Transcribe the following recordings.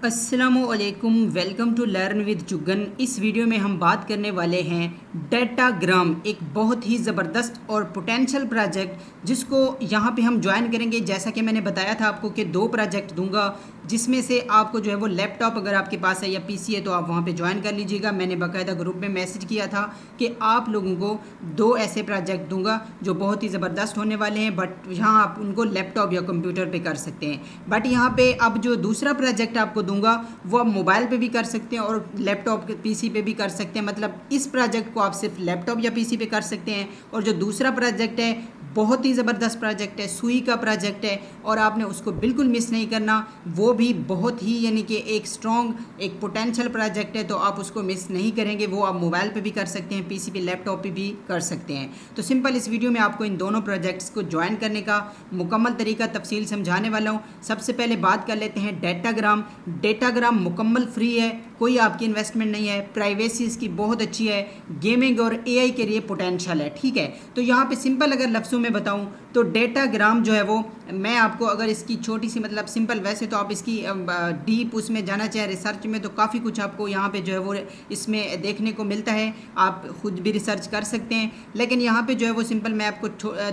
अस्सलामुअलैकुम, welcome to learn with Jugan. इस video में हम बात करने वाले हैं डेटाग्राम, एक बहुत ही ज़बरदस्त और पोटेंशियल प्रोजेक्ट जिसको यहाँ पे हम ज्वाइन करेंगे। जैसा कि मैंने बताया था आपको कि 2 प्रोजेक्ट दूंगा, जिसमें से आपको जो है वो लैपटॉप अगर आपके पास है या पीसी है तो आप वहाँ पे ज्वाइन कर लीजिएगा। मैंने बाकायदा ग्रुप में मैसेज किया था कि आप लोगों को 2 ऐसे प्रोजेक्ट दूंगा जो बहुत ही ज़बरदस्त होने वाले हैं, बट यहाँ आप उनको लैपटॉप या कंप्यूटर पे कर सकते हैं। बट यहाँ पे अब जो दूसरा प्रोजेक्ट आपको दूंगा वो आप मोबाइल पे भी कर सकते हैं और लैपटॉप के पीसी पे भी कर सकते हैं। मतलब इस प्रोजेक्ट को आप सिर्फ लैपटॉप या पीसी पे कर सकते हैं। और जो दूसरा प्रोजेक्ट है बहुत ही ज़बरदस्त प्रोजेक्ट है, सुई का प्रोजेक्ट है और आपने उसको बिल्कुल मिस नहीं करना। वो भी बहुत ही यानी कि एक स्ट्रॉन्ग एक पोटेंशियल प्रोजेक्ट है, तो आप उसको मिस नहीं करेंगे। वो आप मोबाइल पे भी कर सकते हैं, पीसी पे लैपटॉप पे भी कर सकते हैं। तो सिंपल इस वीडियो में आपको इन दोनों प्रोजेक्ट्स को ज्वाइन करने का मुकम्मल तरीका तफसील समझाने वाला हूँ। सबसे पहले बात कर लेते हैं डेटाग्राम। डेटाग्राम मुकम्मल फ्री है, कोई आपकी इन्वेस्टमेंट नहीं है, प्राइवेसी इसकी बहुत अच्छी है, गेमिंग और एआई के लिए पोटेंशियल है। ठीक है, तो यहाँ पे सिंपल अगर लफ्ज़ों में बताऊँ तो डेटाग्राम जो है वो मैं आपको अगर इसकी छोटी सी मतलब सिंपल, वैसे तो आप इसकी डीप उसमें जाना चाहें रिसर्च में तो काफ़ी कुछ आपको यहाँ पे जो है वो इसमें देखने को मिलता है, आप खुद भी रिसर्च कर सकते हैं। लेकिन यहाँ पे जो है वो सिंपल मैं आपको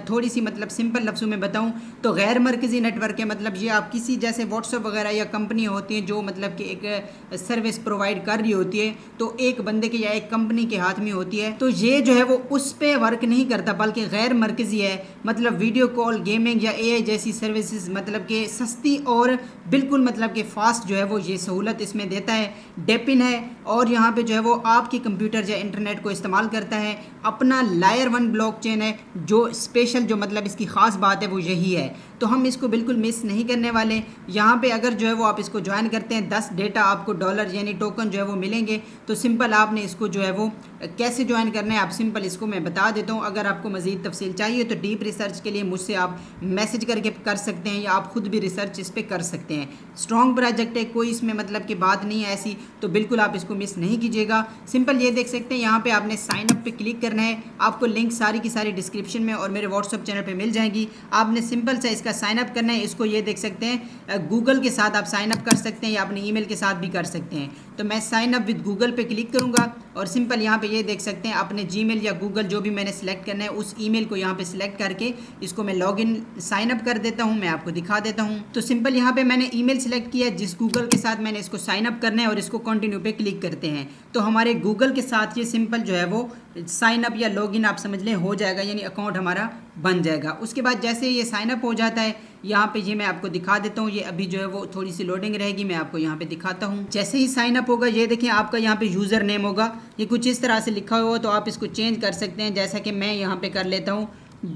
थोड़ी सी मतलब सिंपल लफ्ज़ों में बताऊँ तो गैर मरकज़ी नेटवर्क है। मतलब ये आप किसी जैसे व्हाट्सएप वगैरह या कंपनी होती हैं जो मतलब कि एक सर्विस प्रोवाइड कर रही होती है, तो एक बंदे के या एक कंपनी के हाथ में होती है, तो ये जो है वो उस पर वर्क नहीं करता बल्कि गैर मरकज़ी है। मतलब वीडियो कॉल, गेमिंग या एआई जैसी सर्विसेज मतलब कि सस्ती और बिल्कुल मतलब कि फ़ास्ट जो है वो ये सहूलत इसमें देता है। डेपिन है और यहाँ पे जो है वो आपकी कंप्यूटर या इंटरनेट को इस्तेमाल करता है। अपना लायर 1 ब्लॉकचेन है, जो स्पेशल जो मतलब इसकी ख़ास बात है वो यही है, तो हम इसको बिल्कुल मिस नहीं करने वाले। यहाँ पे अगर जो है वो आप इसको ज्वाइन करते हैं 10 डेटा आपको डॉलर यानी टोकन जो है वो मिलेंगे। तो सिंपल आपने इसको जो है वो कैसे ज्वाइन करना है आप सिंपल इसको मैं बता देता हूँ। अगर आपको मज़ीद तफसील चाहिए तो डीप रिसर्च के लिए मुझसे आप मैसेज करके कर सकते हैं या आप खुद भी रिसर्च इस पर कर सकते हैं। स्ट्रॉन्ग प्रोजेक्ट है, कोई इसमें मतलब की बात नहीं है ऐसी, तो बिल्कुल आप इसको मिस नहीं कीजिएगा। सिंपल ये देख सकते हैं यहाँ पे आपने साइन अप पे क्लिक करना है। आपको लिंक सारी की सारी डिस्क्रिप्शन में और मेरे व्हाट्सअप चैनल पे मिल जाएंगी। आपने सिंपल सा इसका साइन अप करना है। इसको ये देख सकते हैं गूगल के साथ आप साइन अप कर सकते हैं या अपने ईमेल के साथ भी कर सकते हैं। तो मैं साइन अप विद गूगल पे क्लिक करूँगा और सिंपल यहाँ पे ये देख सकते हैं अपने जीमेल या गूगल जो भी मैंने सेलेक्ट करना है उस ईमेल को यहाँ पे सिलेक्ट करके इसको मैं लॉगिन साइन अप कर देता हूँ। मैं आपको दिखा देता हूँ। तो सिंपल यहाँ पे मैंने ईमेल सेलेक्ट किया जिस गूगल के साथ मैंने इसको साइन अप करना है और इसको कंटिन्यू पे क्लिक करते हैं तो हमारे गूगल के साथ ये सिंपल जो है वो साइन अप या लॉगिन आप समझ लें हो जाएगा, यानी अकाउंट हमारा बन जाएगा। उसके बाद जैसे ये साइन अप हो जाता है यहाँ पे ये मैं आपको दिखा देता हूँ। ये अभी जो है वो थोड़ी सी लोडिंग रहेगी, मैं आपको यहाँ पे दिखाता हूँ। जैसे ही साइन अप होगा ये देखिए आपका यहाँ पे यूज़र नेम होगा, ये कुछ इस तरह से लिखा हुआ, तो आप इसको चेंज कर सकते हैं। जैसा कि मैं यहाँ पे कर लेता हूँ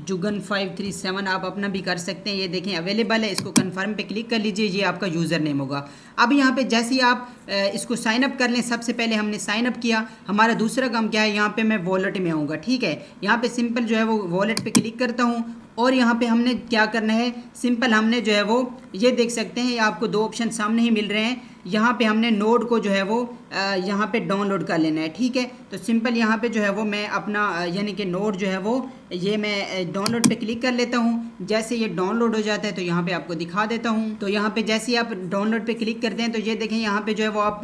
जुगन 537, आप अपना भी कर सकते हैं। ये देखें अवेलेबल है, इसको कंफर्म पे क्लिक कर लीजिए, ये आपका यूज़र नेम होगा। अब यहाँ पे जैसे ही आप इसको साइन अप कर लें, सबसे पहले हमने साइन अप किया, हमारा दूसरा काम क्या है, यहाँ पे मैं वॉलेट में आऊँगा। ठीक है, यहाँ पे सिंपल जो है वो वॉलेट पे क्लिक करता हूँ और यहाँ पे हमने क्या करना है, सिंपल हमने जो है वो ये देख सकते हैं, ये आपको 2 ऑप्शन सामने ही मिल रहे हैं। यहाँ पे हमने नोड को जो है वो यहाँ पे डाउनलोड कर लेना है। ठीक है, तो सिंपल यहाँ पे जो है वो मैं अपना यानी कि नोड जो है वो ये मैं डाउनलोड पे क्लिक कर लेता हूँ। जैसे ये डाउनलोड हो जाता है तो यहाँ पे आपको दिखा देता हूँ। तो यहाँ पे जैसे ही आप डाउनलोड पे क्लिक करते हैं तो ये देखें यहाँ पे जो है वो आप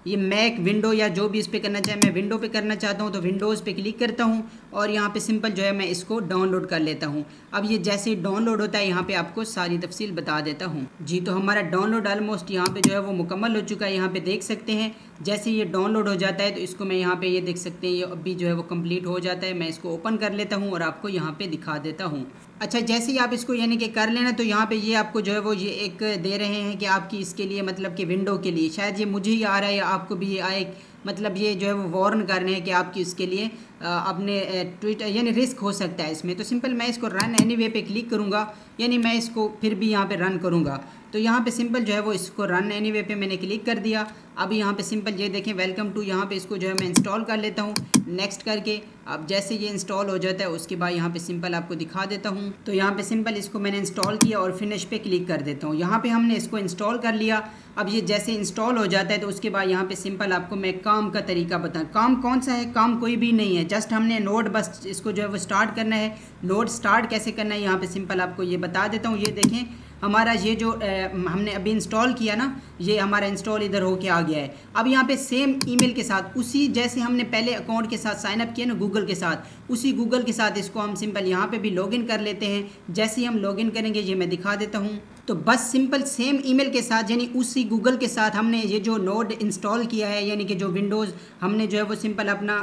ये मैक, विंडो या जो भी इस पर करना चाहे, मैं विंडो पे करना चाहता हूँ तो विंडोज़ पे क्लिक करता हूँ और यहाँ पे सिंपल जो है मैं इसको डाउनलोड कर लेता हूँ। अब ये जैसे ही डाउनलोड होता है यहाँ पे आपको सारी तफसील बता देता हूँ। जी, तो हमारा डाउनलोड ऑलमोस्ट यहाँ पे जो है वो मुकम्मल हो चुका है। यहाँ पे देख सकते हैं जैसे ये डाउनलोड हो जाता है तो इसको मैं यहाँ पे ये देख सकते हैं ये अभी जो है वो कंप्लीट हो जाता है। मैं इसको ओपन कर लेता हूँ और आपको यहाँ पे दिखा देता हूँ। अच्छा, जैसे ही आप इसको यानी कि कर लेना तो यहाँ पे ये आपको जो है वो ये एक दे रहे हैं कि आपकी इसके लिए मतलब कि विंडो के लिए, शायद ये मुझे ही आ रहा है या आपको भी ये आए, मतलब ये जो है वो वार्न कर रहे हैं कि आपकी इसके लिए अपने ट्विटर यानी रिस्क हो सकता है इसमें। तो सिंपल मैं इसको रन एनीवे पे क्लिक करूँगा, यानी मैं इसको फिर भी यहाँ पे रन करूँगा। तो यहाँ पे सिंपल जो है वो इसको रन एनीवे पे मैंने क्लिक कर दिया। अब यहाँ पे सिंपल ये देखें वेलकम टू, यहाँ पे इसको जो है मैं इंस्टॉल कर लेता हूँ नेक्स्ट करके। अब जैसे ये इंस्टॉल हो जाता है उसके बाद यहाँ पे सिंपल आपको दिखा देता हूँ। तो यहाँ पे सिंपल इसको मैंने इंस्टॉल किया और फिनिश पे क्लिक कर देता हूँ। यहाँ पे हमने इसको इंस्टॉल कर लिया। अब ये जैसे इंस्टॉल हो जाता है तो उसके बाद यहाँ पे सिंपल आपको मैं काम का तरीका बताऊँ। काम कौन सा है, काम कोई भी नहीं है, जस्ट हमने नोड बस इसको जो है वो स्टार्ट करना है। नोड स्टार्ट कैसे करना है यहाँ पे सिंपल आपको ये बता देता हूँ। ये देखें हमारा ये जो हमने अभी इंस्टॉल किया ना, ये हमारा इंस्टॉल इधर होके आ गया है। अब यहाँ पे सेम ईमेल के साथ उसी जैसे हमने पहले अकाउंट के साथ साइन अप किया ना गूगल के साथ, उसी गूगल के साथ इसको हम सिंपल यहाँ पे भी लॉगिन कर लेते हैं। जैसे ही हम लॉगिन करेंगे ये मैं दिखा देता हूँ। तो बस सिंपल सेम ईमेल के साथ यानी उसी गूगल के साथ हमने ये जो नोड इंस्टॉल किया है, यानी कि जो विंडोज़ हमने जो है वो सिंपल अपना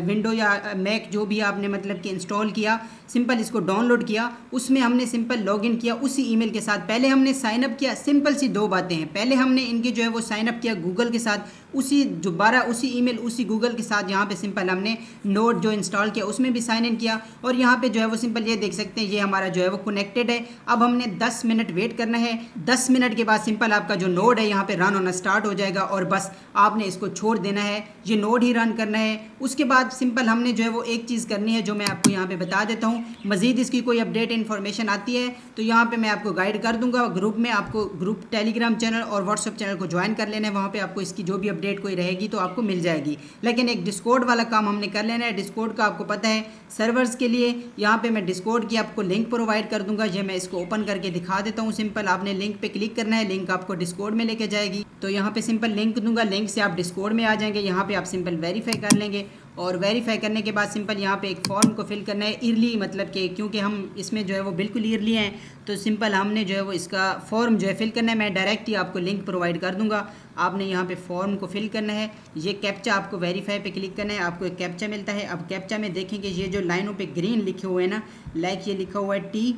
विंडो या मैक जो भी आपने मतलब कि इंस्टॉल किया, सिंपल इसको डाउनलोड किया, उसमें हमने सिंपल लॉगिन किया उसी ईमेल के साथ। पहले हमने साइन अप किया, सिंपल सी दो बातें हैं। पहले हमने इनके जो है वो साइन अप किया गूगल के साथ, उसी दोबारा उसी ईमेल उसी गूगल के साथ यहाँ पे सिंपल हमने नोड जो इंस्टॉल किया उसमें भी साइन इन किया, और यहाँ पे जो है वो सिंपल ये देख सकते हैं ये हमारा जो है वो कनेक्टेड है। अब हमने 10 मिनट वेट करना है। 10 मिनट के बाद सिंपल आपका जो नोड है यहाँ पे रन होना स्टार्ट हो जाएगा, और बस आपने इसको छोड़ देना है, ये नोड ही रन करना है। उसके बाद सिंपल हमने जो है वो एक चीज़ करनी है जो मैं आपको यहाँ पे बता देता हूँ। मज़ीद इसकी कोई अपडेट इन्फॉर्मेशन आती है तो यहाँ पे मैं आपको गाइड कर दूंगा। ग्रुप में आपको ग्रुप टेलीग्राम चैनल और व्हाट्सअप चैनल को ज्वाइन कर लेना है, वहाँ पे आपको इसकी जो भी अपडेट कोई रहेगी तो आपको मिल जाएगी। लेकिन एक डिस्कॉर्ड वाला काम हमने कर लेना है। डिस्कॉर्ड का आपको पता है सर्वर्स के लिए यहाँ पे मैं डिस्कॉर्ड की आपको लिंक प्रोवाइड कर दूंगा। ये मैं इसको ओपन करके दिखा देता हूँ। सिंपल आपने लिंक पे क्लिक करना है, लिंक आपको डिस्कॉर्ड में लेके जाएगी। तो यहाँ पे सिंपल लिंक दूंगा, लिंक से आप डिस्कॉर्ड में आ जाएंगे। यहाँ पे आप सिंपल वेरीफाई कर लेंगे, और वेरीफाई करने के बाद सिंपल यहाँ पे एक फॉर्म को फिल करना है ईयरली, मतलब कि क्योंकि हम इसमें जो है वो बिल्कुल ईयरली हैं तो सिंपल हमने जो है वो इसका फॉर्म जो है फिल करना है। मैं डायरेक्ट ही आपको लिंक प्रोवाइड कर दूंगा, आपने यहाँ पे फॉर्म को फिल करना है। ये कैप्चा आपको वेरीफाई पे क्लिक करना है, आपको एक कैप्चा मिलता है। अब कैप्चा में देखेंगे ये जो लाइनों पे ग्रीन लिखे हुए हैं ना, लाइक ये लिखा हुआ है टी,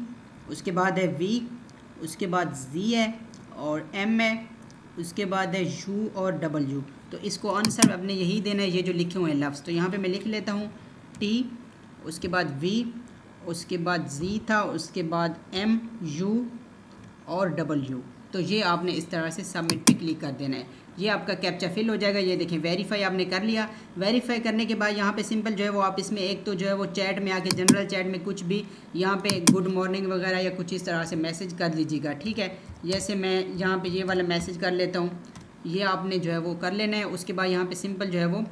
उसके बाद है वी, उसके बाद जी है और एम है, उसके बाद है यू और डबल यू। तो इसको आंसर अपने यही देना है, ये जो लिखे हुए हैं लफ्ज़। तो यहाँ पे मैं लिख लेता हूँ टी, उसके बाद वी, उसके बाद जी था, उसके बाद एम यू और डबल यू। तो ये आपने इस तरह से सबमिट पे क्लिक कर देना है। ये आपका कैप्चा फिल हो जाएगा। ये देखें वेरीफाई आपने कर लिया। वेरीफाई करने के बाद यहाँ पे सिंपल जो है वो आप इसमें एक तो जो है वो चैट में आके जनरल चैट में कुछ भी यहाँ पे गुड मॉर्निंग वगैरह या कुछ इस तरह से मैसेज कर लीजिएगा, ठीक है। जैसे मैं यहाँ पे ये वाला मैसेज कर लेता हूँ, ये आपने जो है वो कर लेना है। उसके बाद यहाँ पे सिंपल जो है वो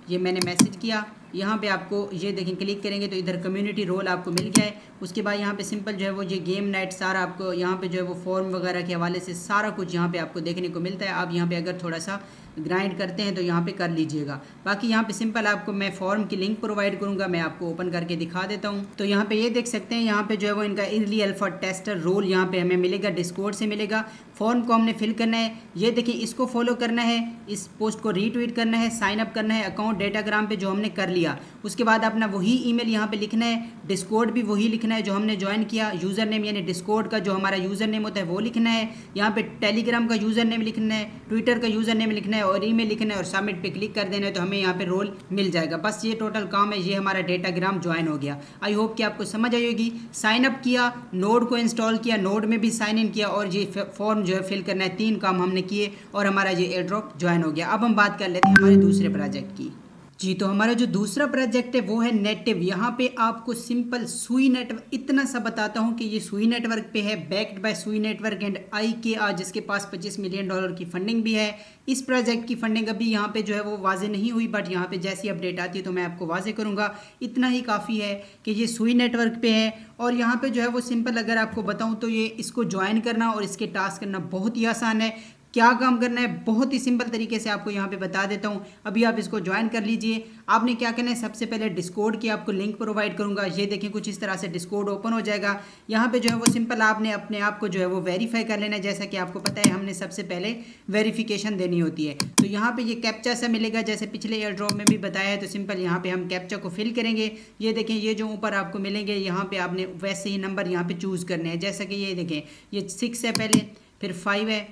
ये मैंने मैसेज किया, यहाँ पे आपको ये देखें क्लिक करेंगे तो इधर कम्युनिटी रोल आपको मिल गया है। उसके बाद यहाँ पे सिंपल जो है वो ये गेम नाइट सारा आपको यहाँ पे जो है वो फॉर्म वगैरह के हवाले से सारा कुछ यहाँ पे आपको देखने को मिलता है। आप यहाँ पे अगर थोड़ा सा ग्राइंड करते हैं तो यहाँ पे कर लीजिएगा। बाकी यहाँ पे सिंपल आपको मैं फॉर्म की लिंक प्रोवाइड करूँगा, मैं आपको ओपन करके दिखा देता हूँ। तो यहाँ पे ये देख सकते हैं यहाँ पे जो है वो इनका अर्ली अल्फा टेस्टर रोल यहाँ पे हमें मिलेगा, डिस्कॉर्ड से मिलेगा। फॉर्म को हमने फिल करना है, ये देखिए इसको फॉलो करना है, इस पोस्ट को रीट्वीट करना है, साइन अप करना है अकाउंट डेटाग्राम पे जो हमने कर लिया। उसके बाद अपना वही ईमेल यहाँ पे लिखना है, डिस्कॉर्ड भी वही लिखना है जो हमने ज्वाइन किया, यूज़र नेम यानी डिस्कॉर्ड का जो हमारा यूज़र नेम होता है वो लिखना है, यहाँ पे टेलीग्राम का यूज़र नेम लिखना है, ट्विटर का यूज़र नेम लिखना है और ईमेल लिखना है और सबमिट पे क्लिक कर देना है तो हमें यहाँ पे रोल मिल जाएगा। बस ये टोटल काम है, ये हमारा डेटाग्राम ज्वाइन हो गया। आई होप कि आपको समझ आई होगी। साइन अप किया, नोड को इंस्टॉल किया, नोड में भी साइन इन किया और ये फॉर्म जो है फिल करना है, 3 काम हमने किए और हमारा ये एयर ड्रॉप ज्वाइन हो गया। अब हम बात कर लेते हैं हमारे दूसरे प्रोजेक्ट की। जी, तो हमारा जो दूसरा प्रोजेक्ट है वो है नेटिव। यहाँ पे आपको सिंपल सुई नेटवर्क, इतना सा बताता हूँ कि ये सुई नेटवर्क पे है, बैक्ड बाय सुई नेटवर्क एंड IKR, जिसके पास $25 मिलियन की फंडिंग भी है। इस प्रोजेक्ट की फंडिंग अभी यहाँ पे जो है वो वाजे नहीं हुई, बट यहाँ पे जैसी अपडेट आती है तो मैं आपको वाजे करूँगा। इतना ही काफ़ी है कि ये सुई नेटवर्क पे है और यहाँ पे जो है वो सिंपल अगर आपको बताऊँ तो ये इसको ज्वाइन करना और इसके टास्क करना बहुत ही आसान है। क्या काम करना है बहुत ही सिंपल तरीके से आपको यहाँ पे बता देता हूँ। अभी आप इसको ज्वाइन कर लीजिए। आपने क्या करना है, सबसे पहले डिस्कॉर्ड की आपको लिंक प्रोवाइड करूँगा। ये देखें कुछ इस तरह से डिस्कॉर्ड ओपन हो जाएगा। यहाँ पे जो है वो सिंपल आपने अपने आप को जो है वो वेरीफाई कर लेना है। जैसा कि आपको पता है हमने सबसे पहले वेरिफिकेशन देनी होती है। तो यहाँ पे ये कैप्चा सा मिलेगा, जैसे पिछले एयर ड्रॉप में भी बताया है। तो सिंपल यहाँ पे हम कैप्चा को फिल करेंगे। ये देखें ये जो ऊपर आपको मिलेंगे, यहाँ पे आपने वैसे ही नंबर यहाँ पे चूज़ करने हैं। जैसा कि ये देखें ये 6 है पहले, फिर 5 है,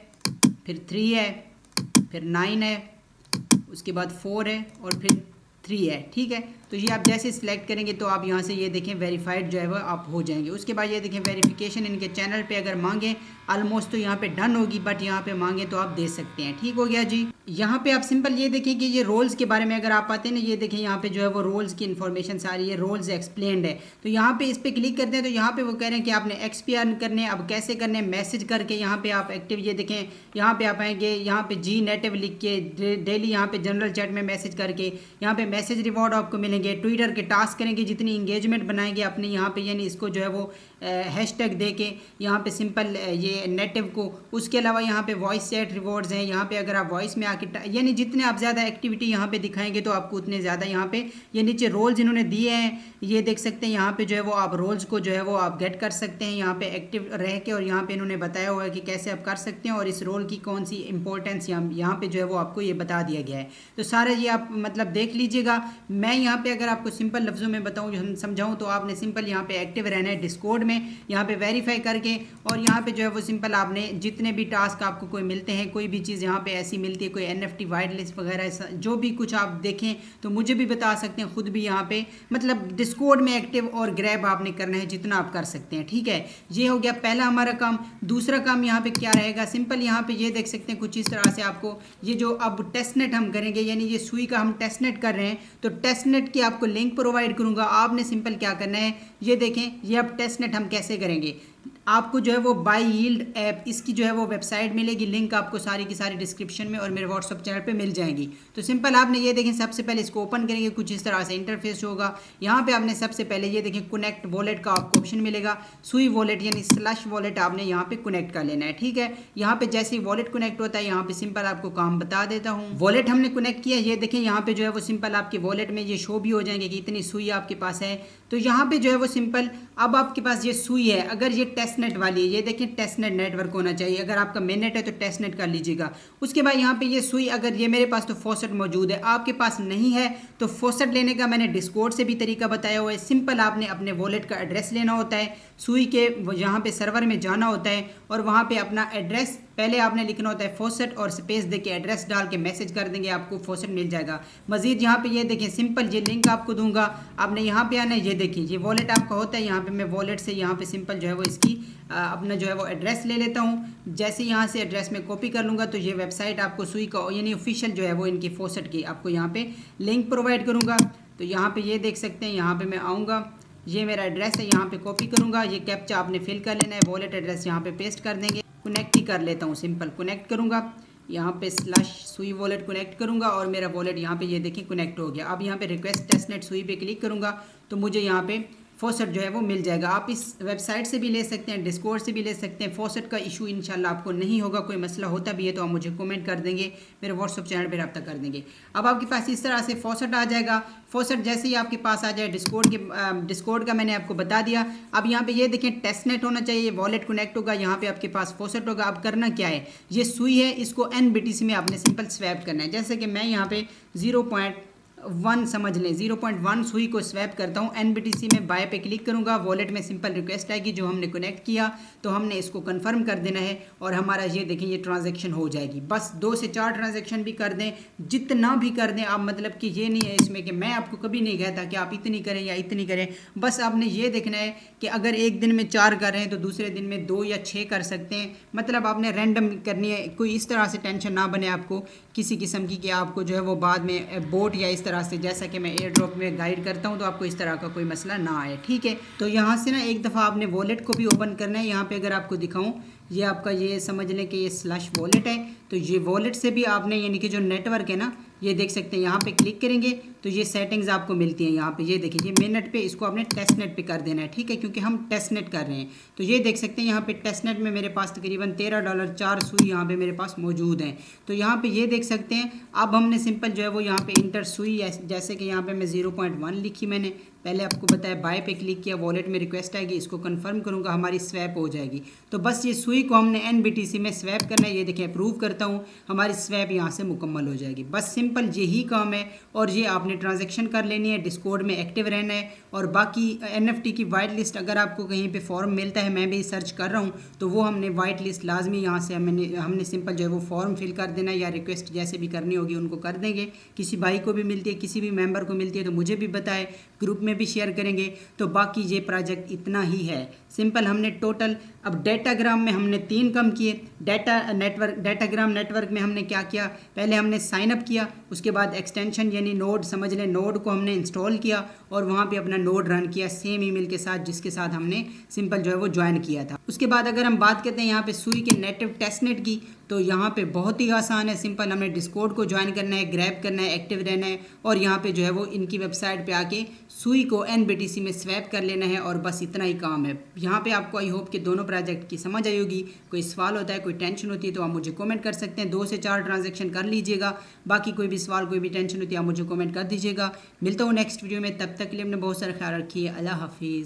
फिर 3 है, फिर 9 है, उसके बाद 4 है और फिर 3 है, ठीक है। तो ये आप जैसे सिलेक्ट करेंगे तो आप यहाँ से ये देखें वेरीफाइड जो है वो आप हो जाएंगे। उसके बाद ये देखें वेरिफिकेशन इनके चैनल पे अगर मांगे ऑलमोस्ट तो यहाँ पे डन होगी, बट यहाँ पे मांगे तो आप दे सकते हैं। ठीक हो गया जी। यहाँ पे आप सिंपल ये देखें कि ये रोल्स के बारे में अगर आप आते हैं ना, ये देखें यहाँ पे जो है वो रोल्स की इन्फॉर्मेशन सारी है, रोल्स एक्सप्लेन्ड है। तो यहाँ पे इस पर क्लिक करते हैं तो यहाँ पे वो कह रहे हैं कि आपने XP अर्न करने हैं। अब कैसे करने, मैसेज करके यहाँ पे आप एक्टिव, ये देखें यहाँ पे आप आएंगे, यहाँ पे G नेटिव लिख के डेली यहाँ पे जनरल चैट में मैसेज करके यहाँ पे मैसेज रिवॉर्ड आपको मिलेंगे मिलेंगे, ट्विटर के टास्क करेंगे, जितनी इंगेजमेंट बनाएंगे अपने यहाँ पे, यानी इसको जो है वो हैशटैग दे के यहाँ पे सिंपल ये नेटिव को, उसके अलावा यहाँ पे वॉइस चैट रिवॉर्ड्स हैं। यहाँ पे अगर आप वॉइस में आके यानी जितने आप ज़्यादा एक्टिविटी यहाँ पे दिखाएंगे तो आपको उतने ज़्यादा यहाँ पे, ये नीचे रोल्स इन्होंने दिए हैं, ये देख सकते हैं। यहाँ पे जो है वो आप रोल्स को जो है वो आप गेट कर सकते हैं यहाँ पे एक्टिव रह के, और यहाँ पे इन्होंने बताया हुआ है कि कैसे आप कर सकते हैं और इस रोल की कौन सी इंपॉर्टेंस यहाँ पे जो है वो आपको ये बता दिया गया है। तो सारा ये आप मतलब देख लीजिएगा। मैं यहाँ पे अगर आपको सिंपल लफ्ज़ों में बताऊँ, जो हम समझाऊँ, तो आपने सिंपल यहाँ पे एक्टिव रहना है डिस्कॉर्ड में, यहाँ पे वेरीफाई करके, और यहाँ पे जो है वो सिंपल आपने जितने भी टास्क आपको कोई मिलते हैं, कोई भी चीज़ यहाँ पे ऐसी मिलती है, कोई NFT वाइट लिस्ट वगैरह जो भी कुछ आप देखें तो मुझे भी बता सकते हैं, खुद भी यहाँ पे मतलब डिस्कॉर्ड में एक्टिव और ग्रैब आपने करना है जितना आप कर सकते हैं, ठीक है। ये हो गया पहला हमारा काम। दूसरा काम यहाँ पे क्या रहेगा, सिंपल यहाँ पे ये देख सकते हैं कुछ इस तरह से आपको ये जो अब टेस्टनेट हम करेंगे, यानी ये सुई का हम टेस्टनेट कर रहे हैं, तो टेस्टनेट की आपको लिंक प्रोवाइड करूँगा। आपने सिंपल क्या करना है, ये देखें, ये अब टेस्टनेट हम कैसे करेंगे। आपको जो है वो बाय यील्ड ऐप, इसकी जो है वो वेबसाइट मिलेगी, लिंक आपको सारी की सारी डिस्क्रिप्शन में और मेरे व्हाट्सअप चैनल पे मिल जाएंगी। तो सिंपल आपने ये देखें, सबसे पहले इसको ओपन करेंगे, कुछ इस तरह से इंटरफेस होगा। यहाँ पे आपने सबसे पहले ये देखें कनेक्ट वॉलेट का आपको ऑप्शन मिलेगा, सुई वॉलेट यानी स्लश वॉलेट आपने यहाँ पे कनेक्ट कर लेना है, ठीक है। यहाँ पे जैसे ही वॉलेट कनेक्ट होता है, यहाँ पे सिंपल आपको काम बता देता हूँ। वॉलेट हमने कनेक्ट किया, ये देखें यहाँ पे जो है वो सिंपल आपके वॉलेट में ये शो भी हो जाएंगे कि इतनी सुई आपके पास है। तो यहाँ पे जो है वो सिंपल अब आपके पास ये सुई है, अगर ये टेस्टनेट वाली है, ये देखिए टेस्टनेट नेटवर्क होना चाहिए, अगर आपका मेननेट है तो टेस्टनेट कर लीजिएगा। उसके बाद यहाँ पे ये सुई, अगर ये मेरे पास तो फॉसेट मौजूद है, आपके पास नहीं है तो फॉसेट लेने का मैंने डिस्कॉर्ड से भी तरीका बताया हुआ है। सिंपल आपने अपने वॉलेट का एड्रेस लेना होता है, सुई के यहाँ पे सर्वर में जाना होता है और वहाँ पे अपना एड्रेस पहले आपने लिखना होता है फॉसेट, और स्पेस दे के एड्रेस डाल के मैसेज कर देंगे, आपको फॉसेट मिल जाएगा। मजीद यहाँ पे ये देखें सिंपल ये लिंक आपको दूंगा, आपने यहाँ पे आना है, ये देखिए ये वॉलेट आपका होता है। यहाँ पे मैं वॉलेट से यहाँ पे सिंपल जो है वो इसकी अपना जो है वो एड्रेस ले लेता हूँ। जैसे यहाँ से एड्रेस में कॉपी कर लूँगा तो ये वेबसाइट आपको सुई का यानी ऑफिशियल जो है वो इनकी फॉसेट की आपको यहाँ पे लिंक प्रोवाइड करूँगा। तो यहाँ पे ये देख सकते हैं, यहाँ पे मैं आऊँगा, ये मेरा एड्रेस है, यहाँ पे कॉपी करूँगा, ये कैप्चा आपने फिल कर लेना है, वॉलेट एड्रेस यहाँ पे पेस्ट कर देंगे। कनेक्ट ही कर लेता हूँ, सिंपल कनेक्ट करूँगा, यहाँ पे स्लैश सुई वॉलेट कनेक्ट करूँगा और मेरा वॉलेट यहाँ पे ये देखिए कनेक्ट हो गया। अब यहाँ पे रिक्वेस्ट टेस्टनेट सुई पे क्लिक करूँगा तो मुझे यहाँ पे फॉसेट जो है वो मिल जाएगा। आप इस वेबसाइट से भी ले सकते हैं, डिस्कॉर्ड से भी ले सकते हैं। फॉसेट का इशू इंशाल्लाह आपको नहीं होगा, कोई मसला होता भी है तो आप मुझे कमेंट कर देंगे, मेरे व्हाट्सअप चैनल पे रब्ता कर देंगे। अब आपके पास इस तरह से फॉसेट आ जाएगा। फॉसेट जैसे ही आपके पास आ जाए, डिस्कॉर्ड का मैंने आपको बता दिया। अब यहाँ पे ये देखें टेस्टनेट होना चाहिए, वॉलेट कनेक्ट होगा, यहाँ पे आपके पास फॉसेट होगा। अब करना क्या है, ये सुई है, इसको NBTC में आपने सिंपल स्वैप करना है। जैसे कि मैं यहाँ पे 0.1 समझ लें, 0.1 सुई को स्वैप करता हूँ। NBTC में बाय पे क्लिक करूँगा, वॉलेट में सिंपल रिक्वेस्ट आएगी जो हमने कनेक्ट किया, तो हमने इसको कंफर्म कर देना है और हमारा ये देखें ये ट्रांजैक्शन हो जाएगी। बस 2 से 4 ट्रांजैक्शन भी कर दें, जितना भी कर दें आप, मतलब कि ये नहीं है इसमें कि मैं आपको कभी नहीं कहता कि आप इतनी करें या इतनी करें। बस आपने ये देखना है कि अगर एक दिन में 4 कर रहे हैं तो दूसरे दिन में 2 या 6 कर सकते हैं। मतलब आपने रैंडम करनी है, कोई इस तरह से टेंशन ना बने आपको किसी किस्म की कि आपको जो है वो बाद में बोट या इस तरह से, जैसा कि मैं एयर ड्रॉप में गाइड करता हूं, तो आपको इस तरह का कोई मसला ना आए, ठीक है। तो यहाँ से ना एक दफ़ा आपने वॉलेट को भी ओपन करना है। यहाँ पे अगर आपको दिखाऊं, ये आपका ये समझ लें कि ये स्लैश वॉलेट है, तो ये वॉलेट से भी आपने यानी कि जो नेटवर्क है ना, ये देख सकते हैं, यहाँ पे क्लिक करेंगे तो ये सेटिंग्स आपको मिलती हैं। यहाँ पे ये देखिए, ये मिनट पे इसको आपने टेस्टनेट पे कर देना है, ठीक है, क्योंकि हम टेस्टनेट कर रहे हैं। तो ये देख सकते हैं यहाँ पे टेस्टनेट में मेरे पास तकरीबन $13 सुई यहाँ पे मेरे पास मौजूद हैं। तो यहाँ पे ये देख सकते हैं, अब हमने सिंपल जो है वो यहाँ पे इंटर सुई, जैसे कि यहाँ पे मैं 0.1 लिखी, मैंने पहले आपको बताया, बाय पे क्लिक किया, वॉलेट में रिक्वेस्ट आएगी, इसको कंफर्म करूँगा, हमारी स्वैप हो जाएगी। तो बस ये सुई को हमने NBTC में स्वैप करना है। ये देखिए अप्रूव करता हूँ, हमारी स्वैप यहाँ से मुकम्मल हो जाएगी। बस सिंपल यही काम है और ये आपने ट्रांजैक्शन कर लेनी है, डिस्कॉर्ड में एक्टिव रहना है। और बाकी NFT की वाइट लिस्ट अगर आपको कहीं पे फॉर्म मिलता है, मैं भी सर्च कर रहा हूँ, तो वो हमने वाइट लिस्ट लाजमी यहाँ से हमने सिंपल जो है वो फॉर्म फिल कर देना है, या रिक्वेस्ट जैसे भी करनी होगी उनको कर देंगे। किसी भाई को भी मिलती है, किसी भी मेंबर को मिलती है तो मुझे भी बताए, ग्रुप में भी शेयर करेंगे। तो बाकी ये प्रोजेक्ट इतना ही है सिंपल। हमने टोटल अब डेटाग्राम में हमने 3 काम किए। डेटाग्राम नेटवर्क में हमने क्या किया, पहले हमने साइन अप किया, उसके बाद एक्सटेंशन यानी नोड समझ लें, नोड को हमने इंस्टॉल किया, और वहाँ पे अपना नोड रन किया सेम ईमेल के साथ जिसके साथ हमने सिंपल जो है वो ज्वाइन किया था। उसके बाद अगर हम बात करते हैं यहाँ पे सुई के नेटिव टेस्टनेट की, तो यहाँ पे बहुत ही आसान है, सिंपल हमने डिस्कॉर्ड को ज्वाइन करना है, ग्रैब करना है, एक्टिव रहना है और यहाँ पे जो है वो इनकी वेबसाइट पे आके सुई को NBTC में स्वैप कर लेना है और बस इतना ही काम है। यहाँ पे आपको आई होप कि दोनों प्रोजेक्ट की समझ आई होगी। कोई सवाल होता है, कोई टेंशन होती है तो आप मुझे कमेंट कर सकते हैं। 2 से 4 ट्रांजैक्शन कर लीजिएगा, बाकी कोई भी सवाल कोई भी टेंशन होती है आप मुझे कमेंट कर दीजिएगा। मिलता हूँ नेक्स्ट वीडियो में, तब तक के लिए अपने बहुत सारा ख्याल रखिए। अल्लाह हाफिज़।